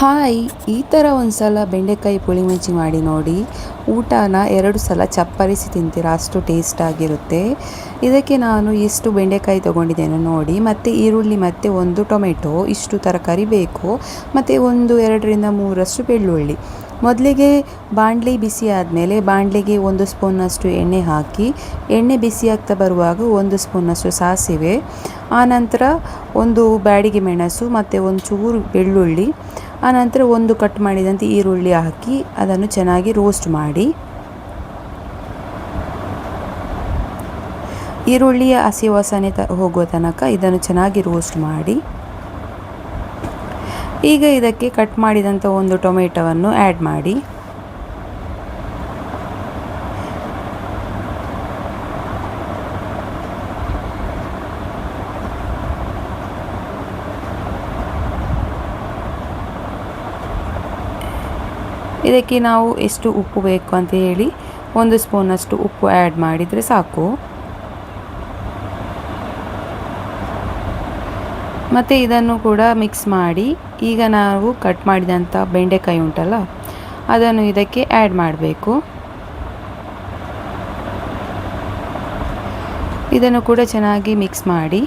Hi, ಈ ಥರ ಒಂದು ಸಲ ಬೆಂಡೆಕಾಯಿ ಪುಳಿಮುಂಚಿ ಮಾಡಿ ನೋಡಿ. ಊಟನ 2 ಸಲ ಚಪ್ಪರಿಸಿ ತಿಂತೀರ, ಅಷ್ಟು ಟೇಸ್ಟ್ ಆಗಿರುತ್ತೆ. ಇದಕ್ಕೆ ನಾನು ಎಷ್ಟು ಬೆಂಡೆಕಾಯಿ ತೊಗೊಂಡಿದ್ದೇನೆ ನೋಡಿ, ಮತ್ತು ಈರುಳ್ಳಿ ಮತ್ತು 1 ಟೊಮೆಟೊ, ಇಷ್ಟು ತರಕಾರಿ ಬೇಕು, ಮತ್ತು 2ರಿಂದ 3 ಬೆಳ್ಳುಳ್ಳಿ. ಮೊದಲಿಗೆ ಬಾಣಲಿ ಬಿಸಿ ಆದಮೇಲೆ ಬಾಣಲಿಗೆ 1 ಸ್ಪೂನ್ನಷ್ಟು ಎಣ್ಣೆ ಹಾಕಿ, ಎಣ್ಣೆ ಬಿಸಿ ಆಗ್ತಾ ಬರುವಾಗ 1 ಸ್ಪೂನ್ನಷ್ಟು ಸಾಸಿವೆ, ಆನಂತರ 1 ಬ್ಯಾಡಿಗೆ ಮೆಣಸು ಮತ್ತು ಒಂಚೂರು ಬೆಳ್ಳುಳ್ಳಿ, ಆನಂತರ 1 ಕಟ್ ಮಾಡಿದಂತೆ ಈರುಳ್ಳಿ ಹಾಕಿ ಅದನ್ನು ಚೆನ್ನಾಗಿ ರೋಸ್ಟ್ ಮಾಡಿ. ಈರುಳ್ಳಿಯ ಹಸಿ ವಾಸನೆ ಹೋಗುವ ತನಕ ಇದನ್ನು ಚೆನ್ನಾಗಿ ರೋಸ್ಟ್ ಮಾಡಿ. ಈಗ ಇದಕ್ಕೆ ಕಟ್ ಮಾಡಿದಂಥ 1 ಟೊಮೆಟೊವನ್ನು ಆ್ಯಡ್ ಮಾಡಿ. ಇದಕ್ಕೆ ನಾವು ಎಷ್ಟು ಉಪ್ಪು ಬೇಕು ಅಂತ ಹೇಳಿ 1 ಸ್ಪೂನಷ್ಟು ಉಪ್ಪು ಆ್ಯಡ್ ಮಾಡಿದರೆ ಸಾಕು. ಮತ್ತು ಇದನ್ನು ಕೂಡ ಮಿಕ್ಸ್ ಮಾಡಿ. ಈಗ ನಾವು ಕಟ್ ಮಾಡಿದಂಥ ಬೆಂಡೆಕಾಯಿ ಉಂಟಲ್ಲ, ಅದನ್ನು ಇದಕ್ಕೆ ಆ್ಯಡ್ ಮಾಡಬೇಕು. ಇದನ್ನು ಕೂಡ ಚೆನ್ನಾಗಿ ಮಿಕ್ಸ್ ಮಾಡಿ.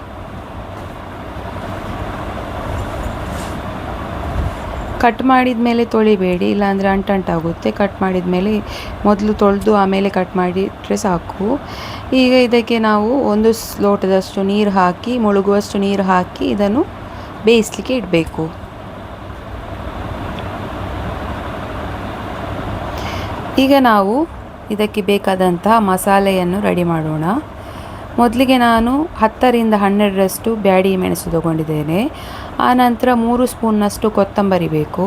ಕಟ್ ಮಾಡಿದ ಮೇಲೆ ತೊಳಿಬೇಡಿ, ಇಲ್ಲಾಂದರೆ ಅಂಟಾಗುತ್ತೆ. ಕಟ್ ಮಾಡಿದ ಮೇಲೆ ಮೊದಲು ತೊಳೆದು ಆಮೇಲೆ ಕಟ್ ಮಾಡಿದರೆ ಸಾಕು. ಈಗ ಇದಕ್ಕೆ ನಾವು 1 ಲೋಟದಷ್ಟು ನೀರು ಹಾಕಿ, ಮುಳುಗುವಷ್ಟು ನೀರು ಹಾಕಿ ಇದನ್ನು ಬೇಯಿಸಲಿಕ್ಕೆ ಇಡಬೇಕು. ಈಗ ನಾವು ಇದಕ್ಕೆ ಬೇಕಾದಂತಹ ಮಸಾಲೆಯನ್ನು ರೆಡಿ ಮಾಡೋಣ. ಮೊದಲಿಗೆ ನಾನು 10ರಿಂದ 12ರಷ್ಟು ಬ್ಯಾಡಿಗೆ ಮೆಣಸು ತಗೊಂಡಿದ್ದೇನೆ. ಆನಂತರ 3 ಸ್ಪೂನ್ನಷ್ಟು ಕೊತ್ತಂಬರಿ ಬೇಕು,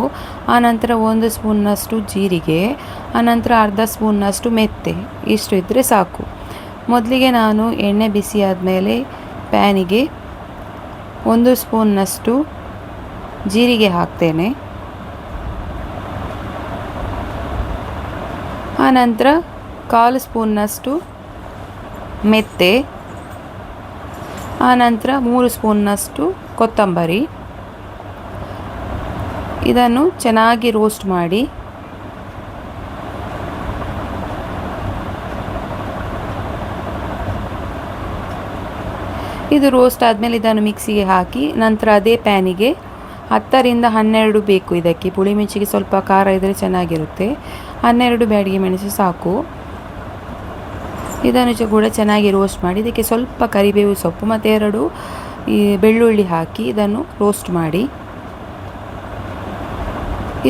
ಆನಂತರ 1 ಸ್ಪೂನ್ನಷ್ಟು ಜೀರಿಗೆ, ಆನಂತರ ಅರ್ಧ ಸ್ಪೂನ್ನಷ್ಟು ಮೆಂತೆ. ಇಷ್ಟು ಇದ್ದರೆ ಸಾಕು. ಮೊದಲಿಗೆ ನಾನು ಎಣ್ಣೆ ಬಿಸಿ ಆದಮೇಲೆ ಪ್ಯಾನಿಗೆ 1 ಸ್ಪೂನ್ನಷ್ಟು ಜೀರಿಗೆ ಹಾಕ್ತೇನೆ. ಆನಂತರ 1/4 ಸ್ಪೂನ್ನಷ್ಟು ಮೆಂತೆ, ಆನಂತರ 3 ಸ್ಪೂನ್ನಷ್ಟು ಕೊತ್ತಂಬರಿ. ಇದನ್ನು ಚೆನ್ನಾಗಿ ರೋಸ್ಟ್ ಮಾಡಿ. ಇದು ರೋಸ್ಟ್ ಆದಮೇಲೆ ಇದನ್ನು ಮಿಕ್ಸಿಗೆ ಹಾಕಿ, ನಂತರ ಅದೇ ಪ್ಯಾನಿಗೆ 10ರಿಂದ 12 ಬೇಕು. ಇದಕ್ಕೆ ಪುಳಿಮುಂಚಿಗೆ ಸ್ವಲ್ಪ ಖಾರ ಇದ್ದರೆ ಚೆನ್ನಾಗಿರುತ್ತೆ. 12 ಬ್ಯಾಡಿಗೆ ಮೆಣಸು ಸಾಕು. ಇದನ್ನು ಕೂಡ ಚೆನ್ನಾಗಿ ರೋಸ್ಟ್ ಮಾಡಿ. ಇದಕ್ಕೆ ಸ್ವಲ್ಪ ಕರಿಬೇವು ಸೊಪ್ಪು ಮತ್ತು 2 ಬೆಳ್ಳುಳ್ಳಿ ಹಾಕಿ ಇದನ್ನು ರೋಸ್ಟ್ ಮಾಡಿ.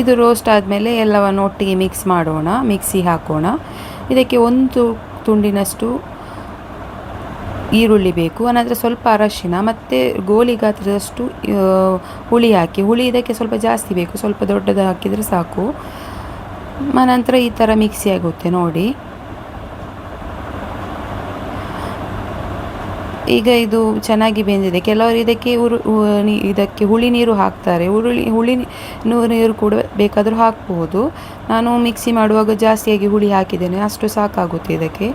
ಇದು ರೋಸ್ಟ್ ಆದಮೇಲೆ ಎಲ್ಲವನ್ನು ಒಟ್ಟಿಗೆ ಮಿಕ್ಸ್ ಮಾಡೋಣ, ಮಿಕ್ಸಿ ಹಾಕೋಣ. ಇದಕ್ಕೆ 1 ತುಂಡಿನಷ್ಟು ಈರುಳ್ಳಿ ಬೇಕು, ಅನಂತರ ಸ್ವಲ್ಪ ಅರಶಿನ ಮತ್ತು ಗೋಲಿ ಗಾತ್ರದಷ್ಟು ಹುಳಿ ಹಾಕಿ. ಹುಳಿ ಇದಕ್ಕೆ ಸ್ವಲ್ಪ ಜಾಸ್ತಿ ಬೇಕು, ಸ್ವಲ್ಪ ದೊಡ್ಡದು ಹಾಕಿದರೆ ಸಾಕು. ಅನಂತರ ಈ ಥರ ಮಿಕ್ಸಿ ಆಗುತ್ತೆ ನೋಡಿ. ಈಗ ಇದು ಚೆನ್ನಾಗಿ ಬೆಂದಿದೆ. ಕೆಲವರು ಇದಕ್ಕೆ ಇದಕ್ಕೆ ಹುಳಿ ನೀರು ಹಾಕ್ತಾರೆ. ಹುಳಿ ನೀರು ಕೂಡ ಬೇಕಾದರೂ ಹಾಕ್ಬೋದು. ನಾನು ಮಿಕ್ಸಿ ಮಾಡುವಾಗ ಜಾಸ್ತಿಯಾಗಿ ಹುಳಿ ಹಾಕಿದ್ದೇನೆ, ಅಷ್ಟು ಸಾಕಾಗುತ್ತೆ ಇದಕ್ಕೆ.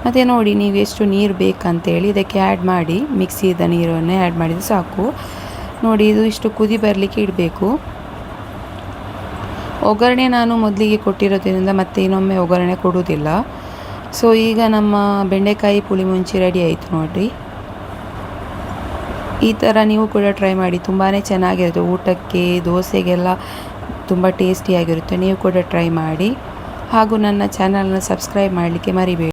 ಮತ್ತು ನೋಡಿ, ನೀವು ಎಷ್ಟು ನೀರು ಬೇಕಂತೇಳಿ ಇದಕ್ಕೆ ಆ್ಯಡ್ ಮಾಡಿ. ಮಿಕ್ಸಿದ ನೀರನ್ನು ಆ್ಯಡ್ ಮಾಡಿದರೆ ಸಾಕು. ನೋಡಿ, ಇದು ಇಷ್ಟು ಕುದಿ ಬರಲಿಕ್ಕೆ ಇಡಬೇಕು. ಒಗ್ಗರಣೆ ನಾನು ಮೊದಲಿಗೆ ಕೊಟ್ಟಿರೋದ್ರಿಂದ ಮತ್ತೆ ಇನ್ನೊಮ್ಮೆ ಒಗ್ಗರಣೆ ಕೊಡುವುದಿಲ್ಲ. ಸೊ ಈಗ ನಮ್ಮ ಬೆಂಡೆಕಾಯಿ ಪುಳಿಮುಂಚಿ ರೆಡಿ ಆಯಿತು ನೋಡಿ. ಈ ಥರ ನೀವು ಕೂಡ ಟ್ರೈ ಮಾಡಿ, ತುಂಬಾ ಚೆನ್ನಾಗಿರುತ್ತೆ. ಊಟಕ್ಕೆ, ದೋಸೆಗೆಲ್ಲ ತುಂಬ ಟೇಸ್ಟಿಯಾಗಿರುತ್ತೆ. ನೀವು ಕೂಡ ಟ್ರೈ ಮಾಡಿ. ಹಾಗೂ ನನ್ನ ಚಾನಲ್ನ ಸಬ್ಸ್ಕ್ರೈಬ್ ಮಾಡಲಿಕ್ಕೆ ಮರಿಬೇಡಿ.